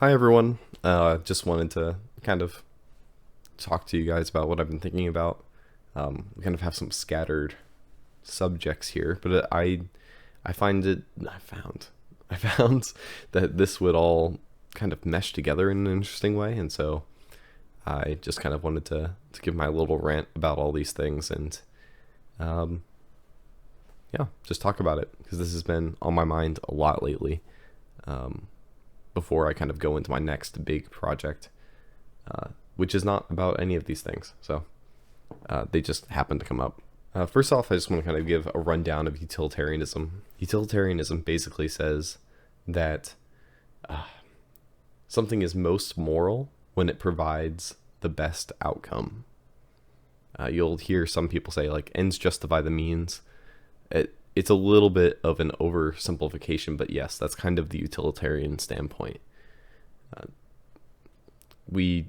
Hi everyone. Just wanted to kind of talk to you guys about what I've been thinking about. We kind of have some scattered subjects here, but I find it I found that this would all kind of mesh together in an interesting way, and so I just kind of wanted to give my little rant about all these things and um, yeah, just talk about it because this has been on my mind a lot lately. Um, Before I kind of go into my next big project, which is not about any of these things. So they just happen to come up. First off, I just want to kind of give a rundown of utilitarianism. Utilitarianism basically says that something is most moral when it provides the best outcome. You'll hear some people say, like, ends justify the means. It's a little bit of an oversimplification, but yes, that's kind of the utilitarian standpoint. We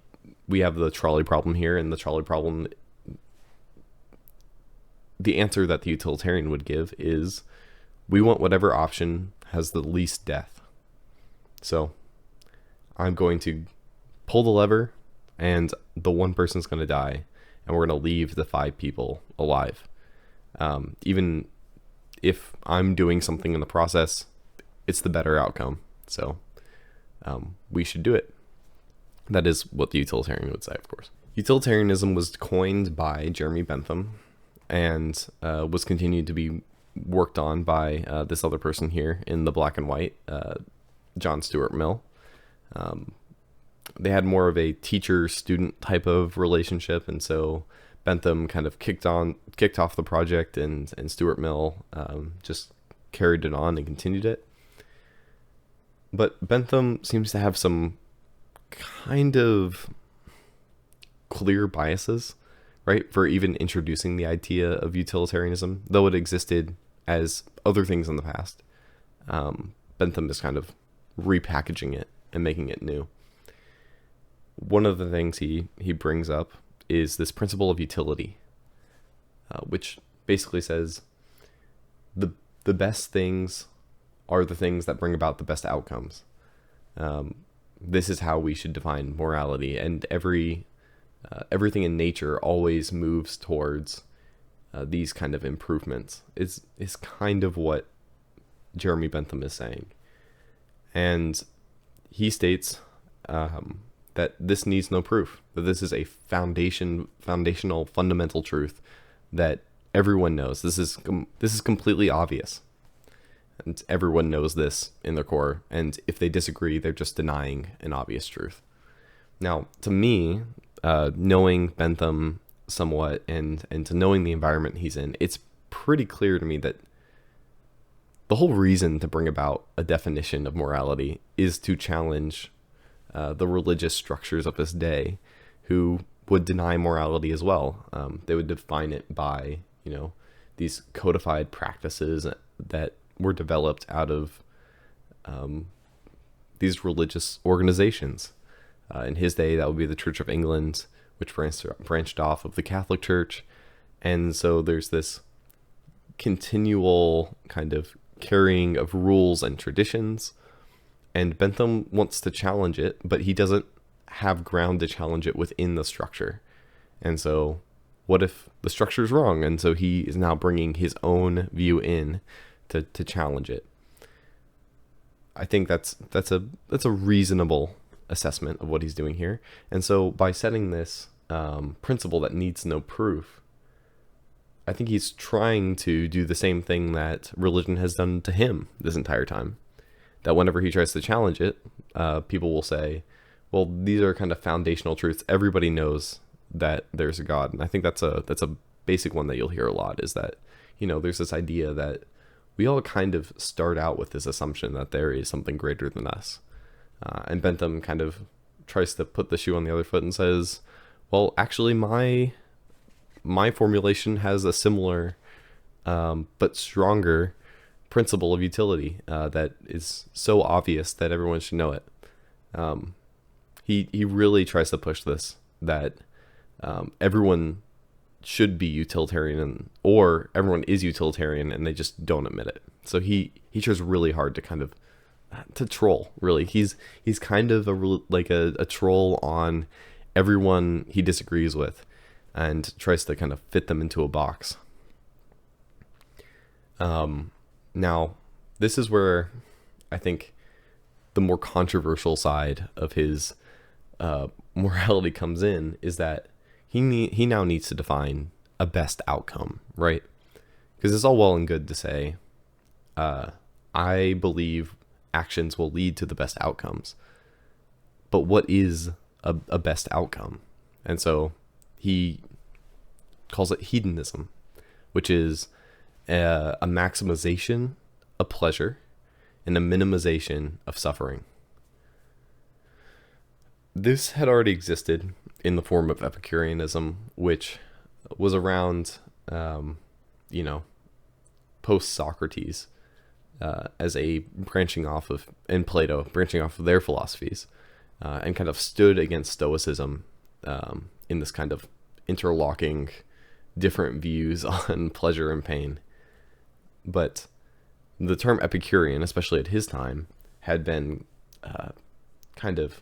have the trolley problem here, and the trolley problem, the answer that the utilitarian would give is we want whatever option has the least death. So I'm going to pull the lever, and the one person's going to die, and we're going to leave the 5 people alive. Even if I'm doing something in the process, it's the better outcome. So we should do it. That is what the utilitarian would say, of course. Utilitarianism was coined by Jeremy Bentham and was continued to be worked on by this other person here in the black and white, John Stuart Mill. They had more of a teacher-student type of relationship, and so Bentham kind of kicked off the project, and Stuart Mill just carried it on and continued it. But Bentham seems to have some kind of clear biases, right, for even introducing the idea of utilitarianism, though it existed as other things in the past. Bentham is kind of repackaging it and making it new. One of the things he brings up is this principle of utility, which basically says the best things are the things that bring about the best outcomes. This is how we should define morality, and everything in nature always moves towards these kind of improvements. Is kind of what Jeremy Bentham is saying, and he states that this needs no proof, that this is a foundational, fundamental truth that everyone knows. This is completely obvious, and everyone knows this in their core, and if they disagree, they're just denying an obvious truth. Now, to me, knowing Bentham somewhat and to knowing the environment he's in, it's pretty clear to me that the whole reason to bring about a definition of morality is to challenge the religious structures of this day, who would deny morality as well. They would define it by, these codified practices that were developed out of these religious organizations. In his day, that would be the Church of England, which branched off of the Catholic Church. And so there's this continual kind of carrying of rules and traditions. And Bentham wants to challenge it, but he doesn't have ground to challenge it within the structure. And so what if the structure is wrong? And so he is now bringing his own view in to challenge it. I think that's a reasonable assessment of what he's doing here. And so by setting this principle that needs no proof, I think he's trying to do the same thing that religion has done to him this entire time. That whenever he tries to challenge it, people will say, well, these are kind of foundational truths. Everybody knows that there's a God. And I think that's a basic one that you'll hear a lot, is that, there's this idea that we all kind of start out with this assumption that there is something greater than us. And Bentham kind of tries to put the shoe on the other foot and says, well, actually, my formulation has a similar but stronger principle of utility that is so obvious that everyone should know it. He really tries to push this, that everyone should be utilitarian, or everyone is utilitarian and they just don't admit it. So he tries really hard to kind of to troll, really. He's kind of a troll on everyone he disagrees with, and tries to kind of fit them into a box. Now, this is where I think the more controversial side of his morality comes in, is that he now needs to define a best outcome, right? Because it's all well and good to say, I believe actions will lead to the best outcomes. But what is a best outcome? And so he calls it hedonism, which is a maximization of pleasure and a minimization of suffering. This had already existed in the form of Epicureanism, which was around, post-Socrates, as a branching off of, and Plato, branching off of their philosophies, and kind of stood against Stoicism in this kind of interlocking different views on pleasure and pain. But the term Epicurean, especially at his time, had been kind of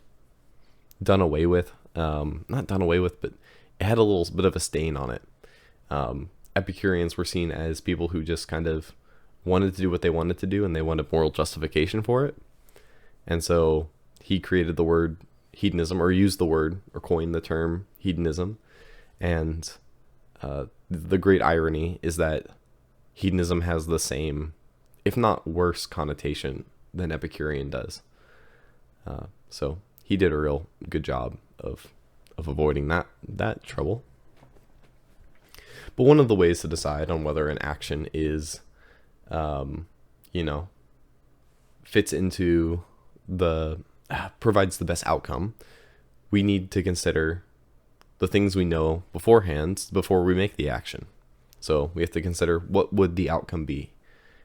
done away with. Not done away with, but it had a little bit of a stain on it. Epicureans were seen as people who just kind of wanted to do what they wanted to do, and they wanted moral justification for it. And so he created the word hedonism, or used the word, or coined the term hedonism. And the great irony is that hedonism has the same, if not worse, connotation than Epicurean does. So he did a real good job of avoiding that trouble. But one of the ways to decide on whether an action is, fits into provides the best outcome, we need to consider the things we know beforehand before we make the action. So we have to consider, what would the outcome be?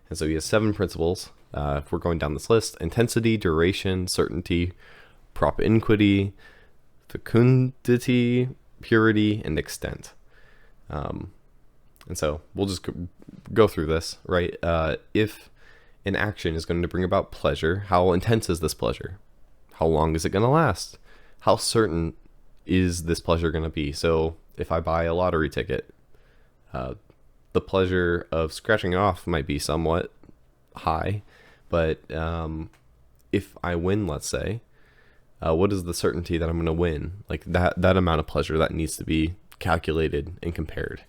And so he has 7 principles. If we're going down this list: intensity, duration, certainty, propinquity, fecundity, purity, and extent. And so we'll just go through this, right? If an action is going to bring about pleasure, how intense is this pleasure? How long is it going to last? How certain is this pleasure going to be? So if I buy a lottery ticket, the pleasure of scratching off might be somewhat high, but if I win, let's say, what is the certainty that I'm going to win? Like that amount of pleasure, that needs to be calculated and compared.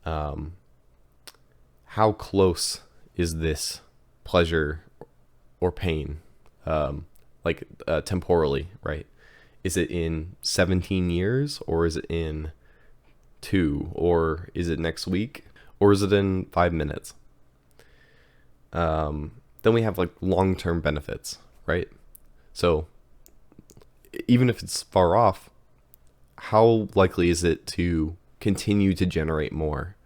How close is this pleasure or pain, temporally, right? Is it in 17 years, or is it in 2, or is it next week, or is it in 5 minutes? Then we have long-term benefits, right? So even if it's far off, how likely is it to continue to generate more,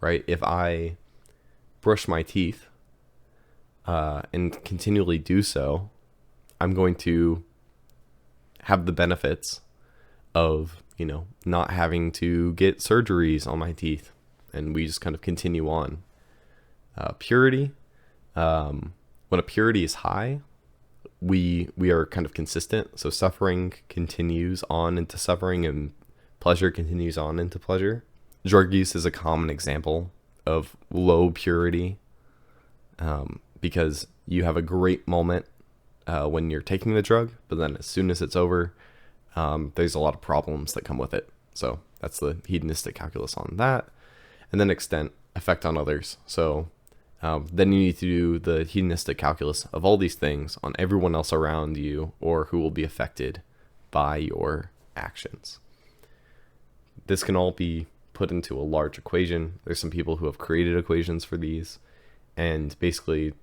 right? If I brush my teeth and continually do so, I'm going to have the benefits of, not having to get surgeries on my teeth, and we just kind of continue on. Purity, when a purity is high, we are kind of consistent. So suffering continues on into suffering, and pleasure continues on into pleasure. Drug use is a common example of low purity, because you have a great moment when you're taking the drug, but then as soon as it's over, there's a lot of problems that come with it. So that's the hedonistic calculus on that. And then extent, effect on others. So then you need to do the hedonistic calculus of all these things on everyone else around you, or who will be affected by your actions. This can all be put into a large equation. There's some people who have created equations for these, and basically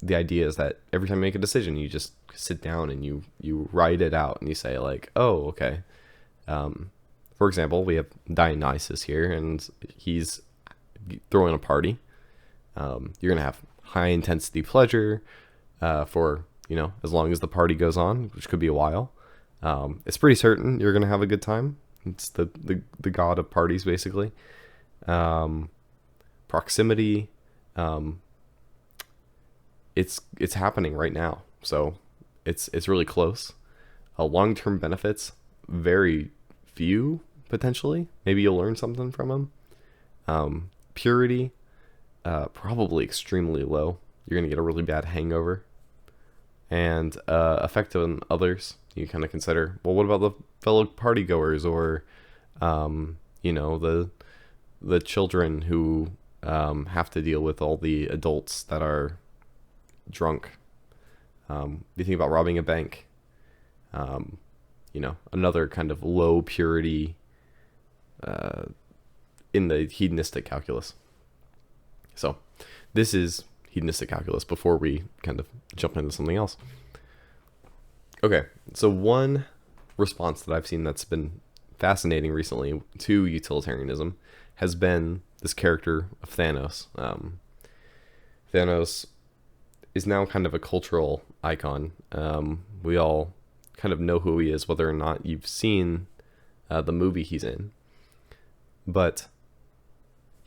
the idea is that every time you make a decision, you just sit down and you write it out, and you say oh, okay. For example, we have Dionysus here, and he's throwing a party. You're going to have high intensity pleasure for, as long as the party goes on, which could be a while. It's pretty certain you're going to have a good time. It's the god of parties, basically. Proximity, it's happening right now. So it's really close. Long-term benefits, very few potentially. Maybe you'll learn something from them. Purity, probably extremely low. You're gonna get a really bad hangover. And effect on others, you kind of consider, well, what about the fellow partygoers, or the children who have to deal with all the adults that are drunk. You think about robbing a bank. Another kind of low purity in the hedonistic calculus. So this is hedonistic calculus before we kind of jump into something else. Okay, so one response that I've seen that's been fascinating recently to utilitarianism has been this character of Thanos. Thanos is now kind of a cultural icon. We all kind of know who he is, whether or not you've seen the movie he's in. But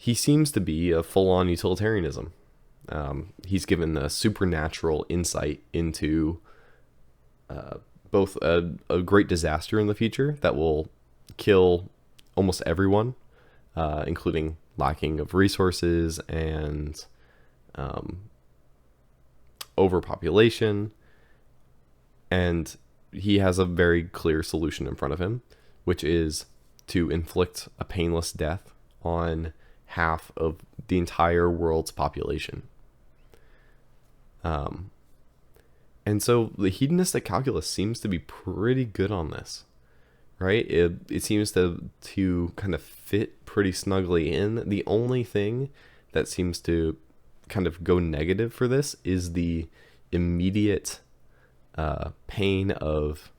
he seems to be a full-on utilitarianism. He's given a supernatural insight into both a great disaster in the future that will kill almost everyone, including lacking of resources and overpopulation. And he has a very clear solution in front of him, which is to inflict a painless death on half of the entire world's population. And so the hedonistic calculus seems to be pretty good on this, right? It seems to kind of fit pretty snugly in. The only thing that seems to kind of go negative for this is the immediate pain of,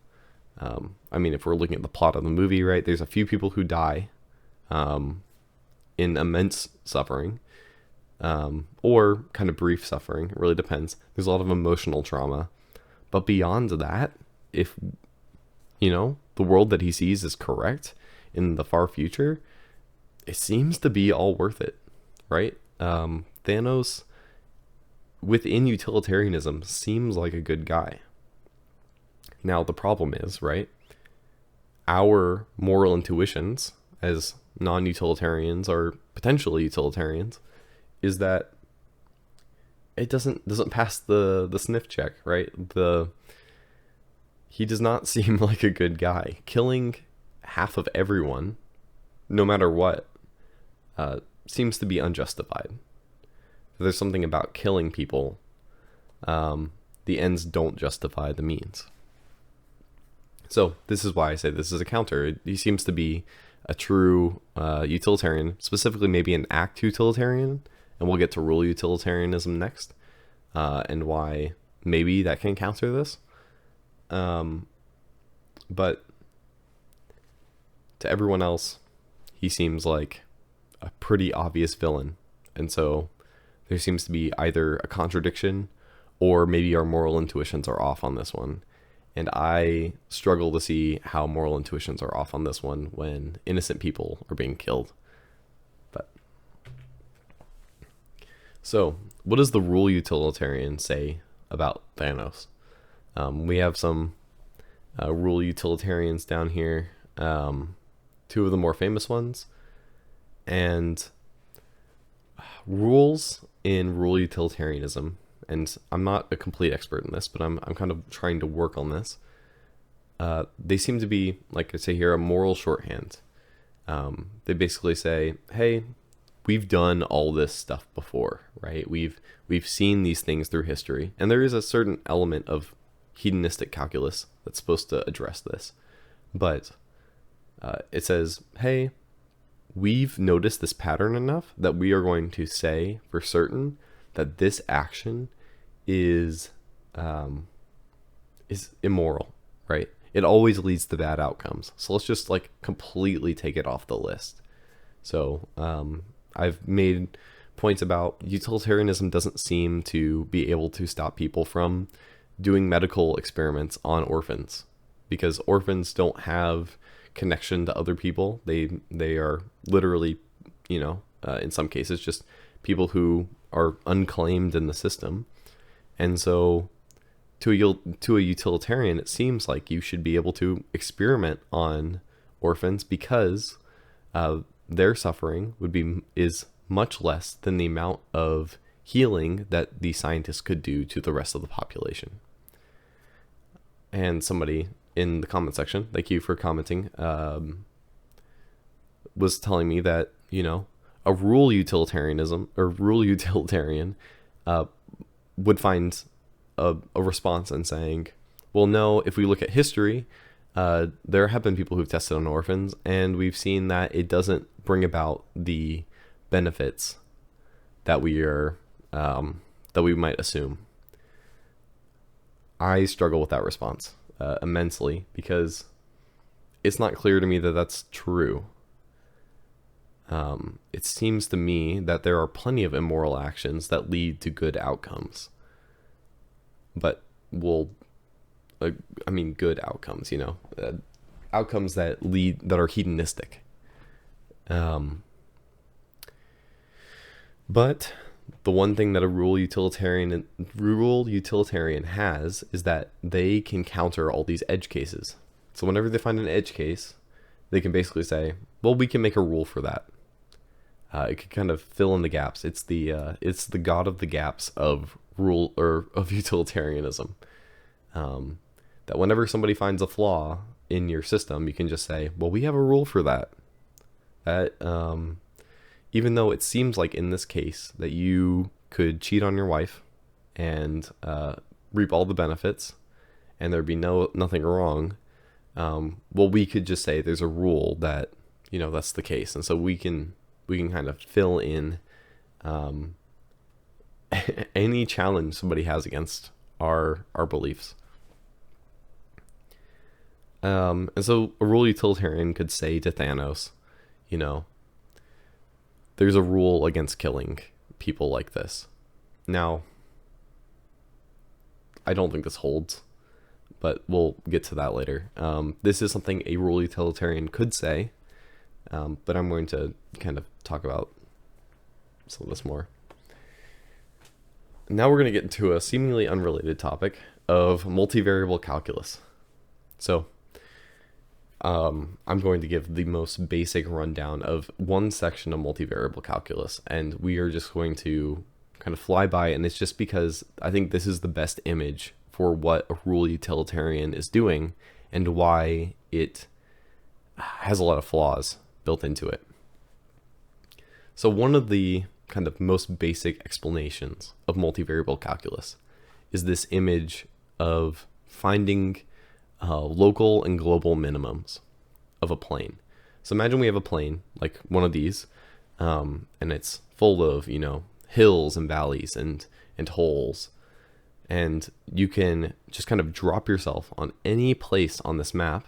if we're looking at the plot of the movie, right? There's a few people who die in immense suffering, or kind of brief suffering. It really depends. There's a lot of emotional trauma. But beyond that, if, the world that he sees is correct in the far future, it seems to be all worth it, right? Thanos, within utilitarianism, seems like a good guy. Now, the problem is, right, our moral intuitions as non-utilitarians or potentially utilitarians is that it doesn't pass the sniff check, right? He does not seem like a good guy. Killing half of everyone, no matter what, seems to be unjustified. There's something about killing people. The ends don't justify the means. So this is why I say this is a counter. He seems to be a true utilitarian, specifically maybe an act utilitarian, and we'll get to rule utilitarianism next, and why maybe that can counter this. But to everyone else, he seems like a pretty obvious villain. And so there seems to be either a contradiction or maybe our moral intuitions are off on this one. And I struggle to see how moral intuitions are off on this one when innocent people are being killed. So, what does the Rule Utilitarian say about Thanos? We have some Rule Utilitarians down here, two of the more famous ones. And rules in Rule Utilitarianism, and I'm not a complete expert in this, but I'm kind of trying to work on this. They seem to be, like I say here, a moral shorthand. They basically say, hey, we've done all this stuff before, right? We've seen these things through history, and there is a certain element of hedonistic calculus that's supposed to address this. But it says, hey, we've noticed this pattern enough that we are going to say for certain that this action is immoral, right? It always leads to bad outcomes. So let's just completely take it off the list. So I've made points about utilitarianism doesn't seem to be able to stop people from doing medical experiments on orphans, because orphans don't have connection to other people. They are literally, in some cases, just people who are unclaimed in the system. And so to a utilitarian, it seems like you should be able to experiment on orphans because their suffering is much less than the amount of healing that the scientists could do to the rest of the population. And somebody in the comment section, thank you for commenting, was telling me that, a rule utilitarian would find a response and saying, well, no, if we look at history, there have been people who've tested on orphans, and we've seen that it doesn't bring about the benefits that we might assume. I struggle with that response immensely because it's not clear to me that that's true. It seems to me that there are plenty of immoral actions that lead to good outcomes. But good outcomes, outcomes that are hedonistic. But the one thing that a rule utilitarian has is that they can counter all these edge cases. So whenever they find an edge case, they can basically say, well, we can make a rule for that. It can kind of fill in the gaps. It's the god of the gaps of utilitarianism. That whenever somebody finds a flaw in your system, you can just say, well, we have a rule for that. That even though it seems like in this case that you could cheat on your wife and reap all the benefits and there'd be nothing wrong, well, we could just say there's a rule that, that's the case. And so we can kind of fill in any challenge somebody has against our beliefs. And so a rule utilitarian could say to Thanos, there's a rule against killing people like this. Now, I don't think this holds, but we'll get to that later. This is something a rule utilitarian could say, but I'm going to kind of talk about some of this more. Now we're going to get into a seemingly unrelated topic of multivariable calculus. So, I'm going to give the most basic rundown of one section of multivariable calculus, and we are just going to kind of fly by, and it's just because I think this is the best image for what a rule utilitarian is doing and why it has a lot of flaws built into it. So one of the kind of most basic explanations of multivariable calculus is this image of finding local and global minimums of a plane. So imagine we have a plane like one of these, and it's full of, hills and valleys and holes. And you can just kind of drop yourself on any place on this map,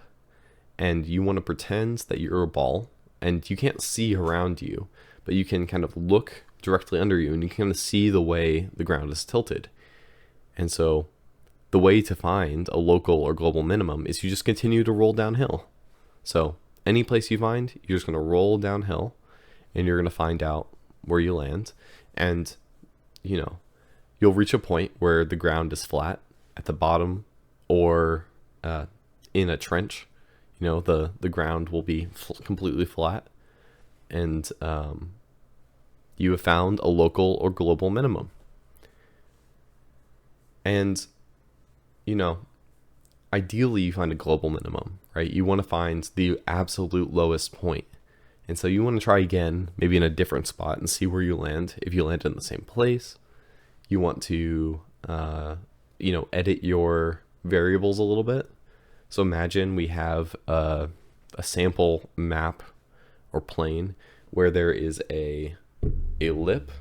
and you want to pretend that you're a ball, and you can't see around you, but you can kind of look directly under you, and you can kind of see the way the ground is tilted. And so the way to find a local or global minimum is you just continue to roll downhill. So any place you find, you're just going to roll downhill, and you're going to find out where you land. And, you'll reach a point where the ground is flat at the bottom, or in a trench, the ground will be completely flat. And you have found a local or global minimum. And ideally you find a global minimum, right? You want to find the absolute lowest point. And so you want to try again, maybe in a different spot, and see where you land. If you land in the same place, you want to, edit your variables a little bit. So imagine we have a sample map or plane where there is a lip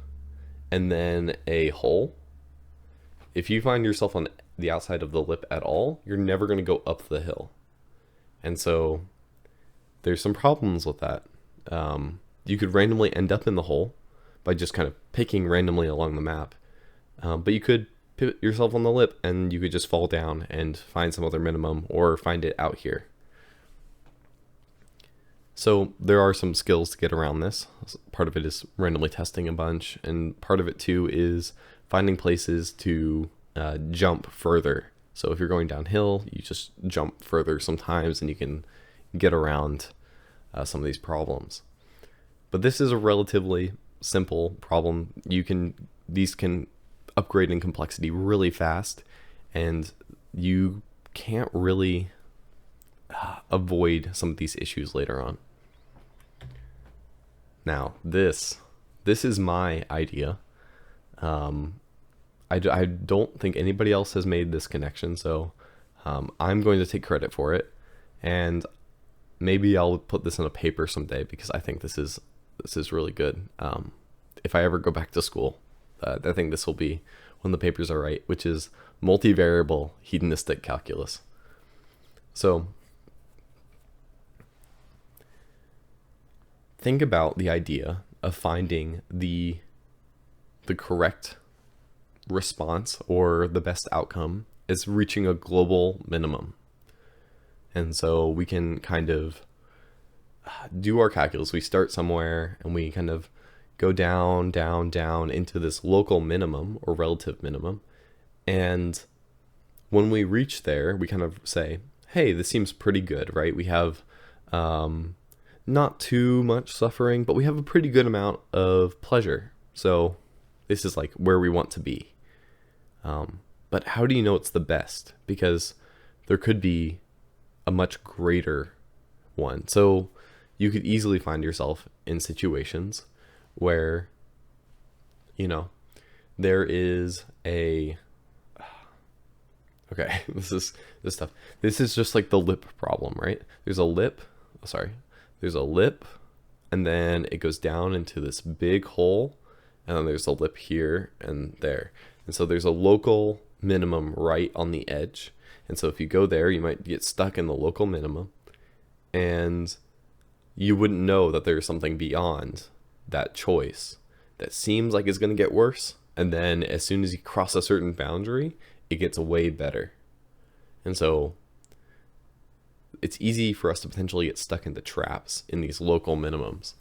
and then a hole. If you find yourself on the outside of the lip at all, you're never going to go up the hill. And so there's some problems with that. You could randomly end up in the hole by just kind of picking randomly along the map. But you could pivot yourself on the lip and you could just fall down and find some other minimum or find it out here. So there are some skills to get around this. Part of it is randomly testing a bunch, and part of it too is finding places to jump further So if you're going downhill, you just jump further sometimes and you can get around some of these problems. But this is a relatively simple problem. These can upgrade in complexity really fast, and you can't really avoid some of these issues later on. Now, this is my idea. I don't think anybody else has made this connection, so I'm going to take credit for it, and maybe I'll put this in a paper someday because I think this is really good. If I ever go back to school, I think this will be when the papers are right, which is Multivariable Hedonistic Calculus. So think about the idea of finding the correct response or the best outcome is reaching a global minimum. And so we can kind of do our calculus. We start somewhere and we kind of go down, down, down into this local minimum or relative minimum. And when we reach there, we kind of say, hey, this seems pretty good, right? We have not too much suffering, but we have a pretty good amount of pleasure. So this is like where we want to be. But how do you know it's the best? Because there could be a much greater one. So you could easily find yourself in situations where, there is okay, this is tough. This is just like the lip problem, right? There's a lip, and then it goes down into this big hole, and then there's a lip here and there. And so there's a local minimum right on the edge. And so if you go there, you might get stuck in the local minimum, and you wouldn't know that there's something beyond that choice that seems like it's going to get worse. And then as soon as you cross a certain boundary, it gets way better. And so it's easy for us to potentially get stuck into traps in these local minimums.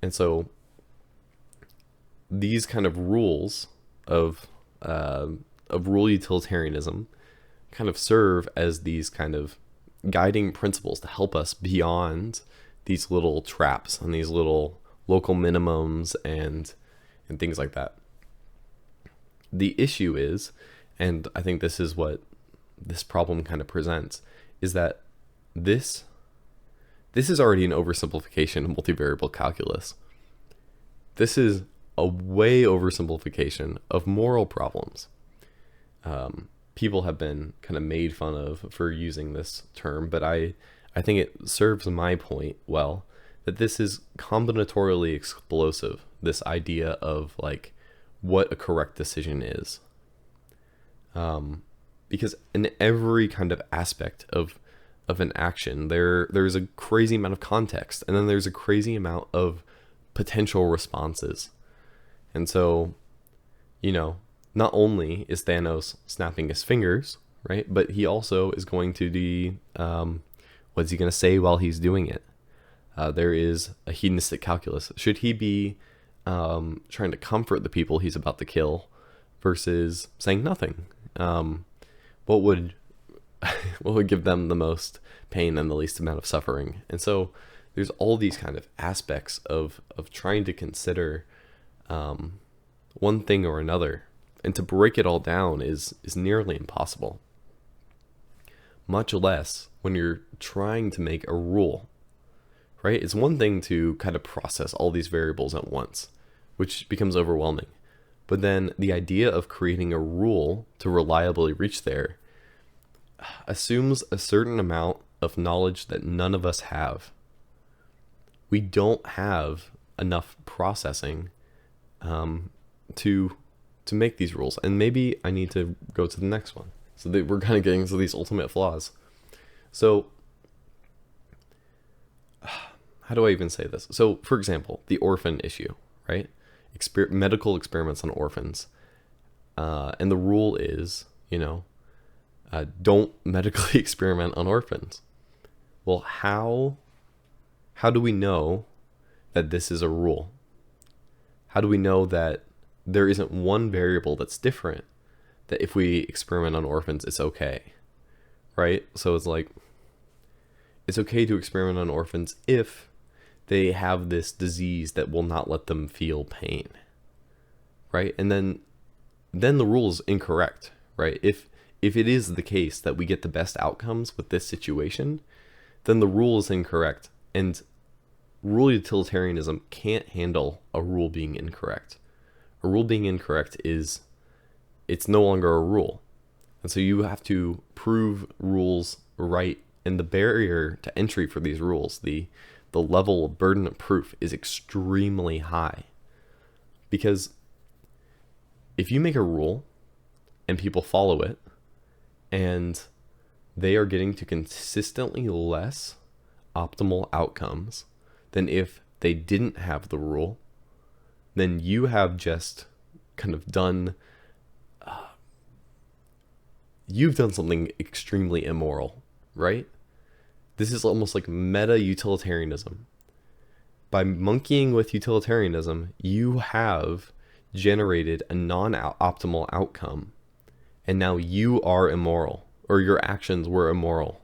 And so these kind of rules of rule utilitarianism kind of serve as these kind of guiding principles to help us beyond these little traps and these little local minimums and things like that. The issue is, and I think this is what this problem kind of presents, is that this is already an oversimplification of multivariable calculus. This is a way oversimplification of moral problems. People have been kind of made fun of for using this term, but I think it serves my point well, that this is combinatorially explosive, this idea of like what a correct decision is. Because in every kind of aspect of an action, there's a crazy amount of context, and then there's a crazy amount of potential responses. And so, not only is Thanos snapping his fingers, right, but he also is going to be, what's he going to say while he's doing it? There is a hedonistic calculus. Should he be trying to comfort the people he's about to kill versus saying nothing? What would give them the most pain and the least amount of suffering? And so there's all these kind of aspects of trying to consider one thing or another, and to break it all down is nearly impossible, much less when you're trying to make a rule, right? It's one thing to kind of process all these variables at once, which becomes overwhelming. But then the idea of creating a rule to reliably reach there assumes a certain amount of knowledge that none of us have. We don't have enough processing to make these rules. And maybe I need to go to the next one. So that we're kind of getting to these ultimate flaws. So how do I even say this? So for example, the orphan issue, right? Medical experiments on orphans. And the rule is, don't medically experiment on orphans. Well, how do we know that this is a rule? How do we know that there isn't one variable that's different that if we experiment on orphans, it's okay, right? So it's like, it's okay to experiment on orphans if they have this disease that will not let them feel pain, right? And then the rule is incorrect, right? If it is the case that we get the best outcomes with this situation, then the rule is incorrect. And rule utilitarianism can't handle a rule being incorrect. A rule being incorrect it's no longer a rule. And so you have to prove rules right. And the barrier to entry for these rules, the level of burden of proof is extremely high. Because if you make a rule and people follow it and they are getting to consistently less optimal outcomes than if they didn't have the rule, then you have just kind of done, you've done something extremely immoral, right? This is almost like meta utilitarianism. By monkeying with utilitarianism, you have generated a non-optimal outcome, and now you are immoral, or your actions were immoral.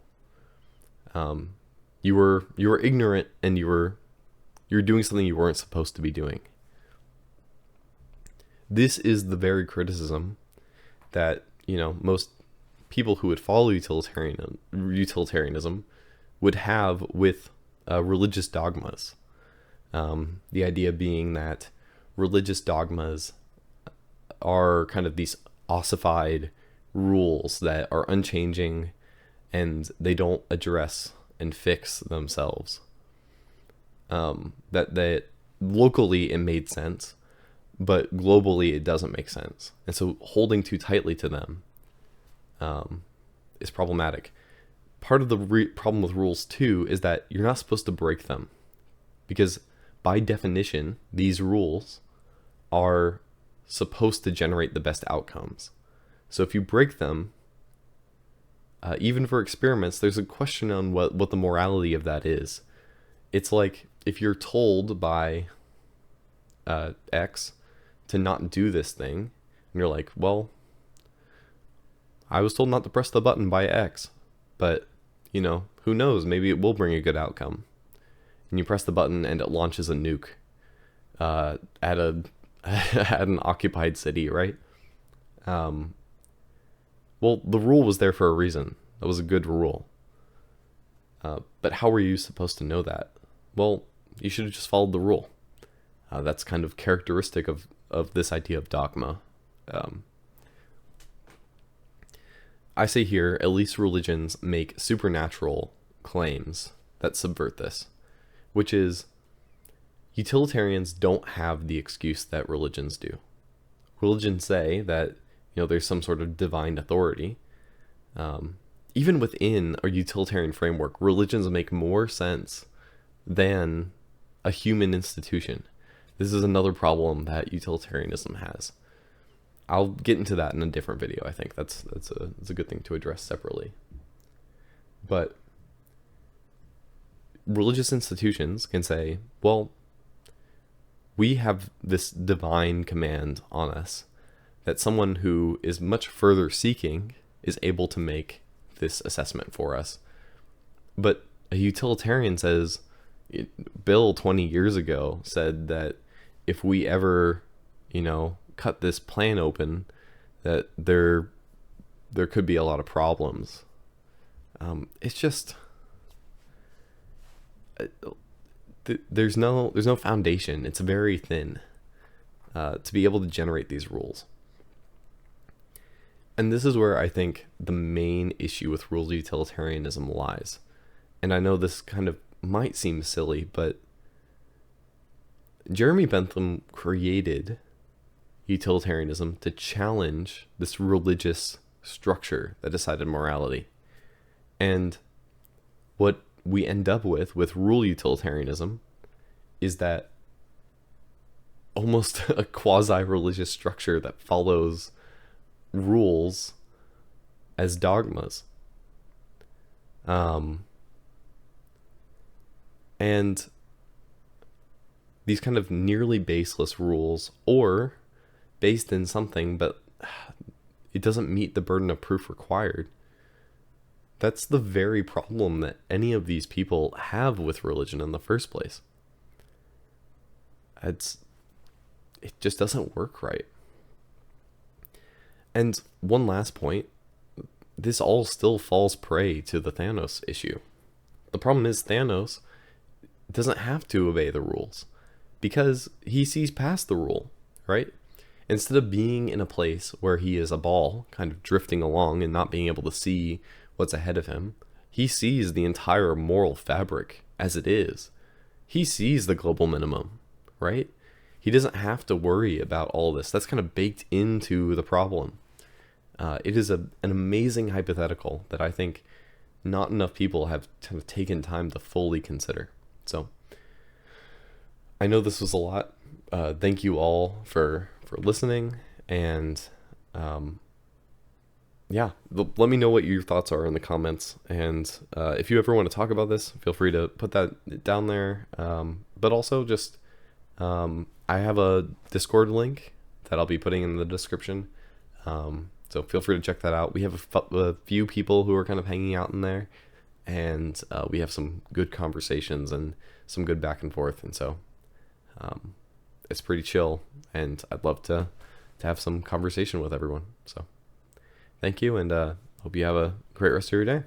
You were ignorant, and you're doing something you weren't supposed to be doing. This is the very criticism that, most people who would follow utilitarianism would have with religious dogmas. The idea being that religious dogmas are kind of these ossified rules that are unchanging and they don't address and fix themselves. That locally it made sense, but globally it doesn't make sense. And so holding too tightly to them is problematic. Part of the problem with rules too is that you're not supposed to break them, because by definition these rules are supposed to generate the best outcomes. So if you break them, even for experiments, there's a question on what the morality of that is. It's like if you're told by X to not do this thing, and you're like, well, I was told not to press the button by X, but who knows, maybe it will bring a good outcome. And you press the button and it launches a nuke at an occupied city, right? Well, the rule was there for a reason. That was a good rule. But how were you supposed to know that? Well, you should have just followed the rule. That's kind of characteristic of this idea of dogma. I say here, at least religions make supernatural claims that subvert this, which is utilitarians don't have the excuse that religions do. Religions say that there's some sort of divine authority. Even within a utilitarian framework, religions make more sense than a human institution. This is another problem that utilitarianism has. I'll get into that in a different video. I think that's a good thing to address separately. But religious institutions can say, well, we have this divine command on us that someone who is much further seeking is able to make this assessment for us. But a utilitarian says, Bill 20 years ago said that if we ever, cut this plan open, that there could be a lot of problems. It's just there's no foundation. It's very thin to be able to generate these rules. And this is where I think the main issue with rules utilitarianism lies. And I know this kind of might seem silly, but Jeremy Bentham created utilitarianism to challenge this religious structure that decided morality. And what we end up with rule utilitarianism is that almost a quasi-religious structure that follows rules as dogmas. And these kind of nearly baseless rules, or based in something, but it doesn't meet the burden of proof required. That's the very problem that any of these people have with religion in the first place. It just doesn't work right. And one last point, this all still falls prey to the Thanos issue. The problem is Thanos doesn't have to obey the rules because he sees past the rule, right? Instead of being in a place where he is a ball kind of drifting along and not being able to see what's ahead of him, he sees the entire moral fabric as it is. He sees the global minimum, right? He doesn't have to worry about all this. That's kind of baked into the problem. It is an amazing hypothetical that I think not enough people have kind of taken time to fully consider. So I know this was a lot. Thank you all for listening, and yeah, let me know what your thoughts are in the comments. And if you ever want to talk about this, feel free to put that down there. But also just I have a Discord link that I'll be putting in the description. So feel free to check that out. We have a few people who are kind of hanging out in there, and we have some good conversations and some good back and forth. And so it's pretty chill, and I'd love to have some conversation with everyone. So thank you, and hope you have a great rest of your day.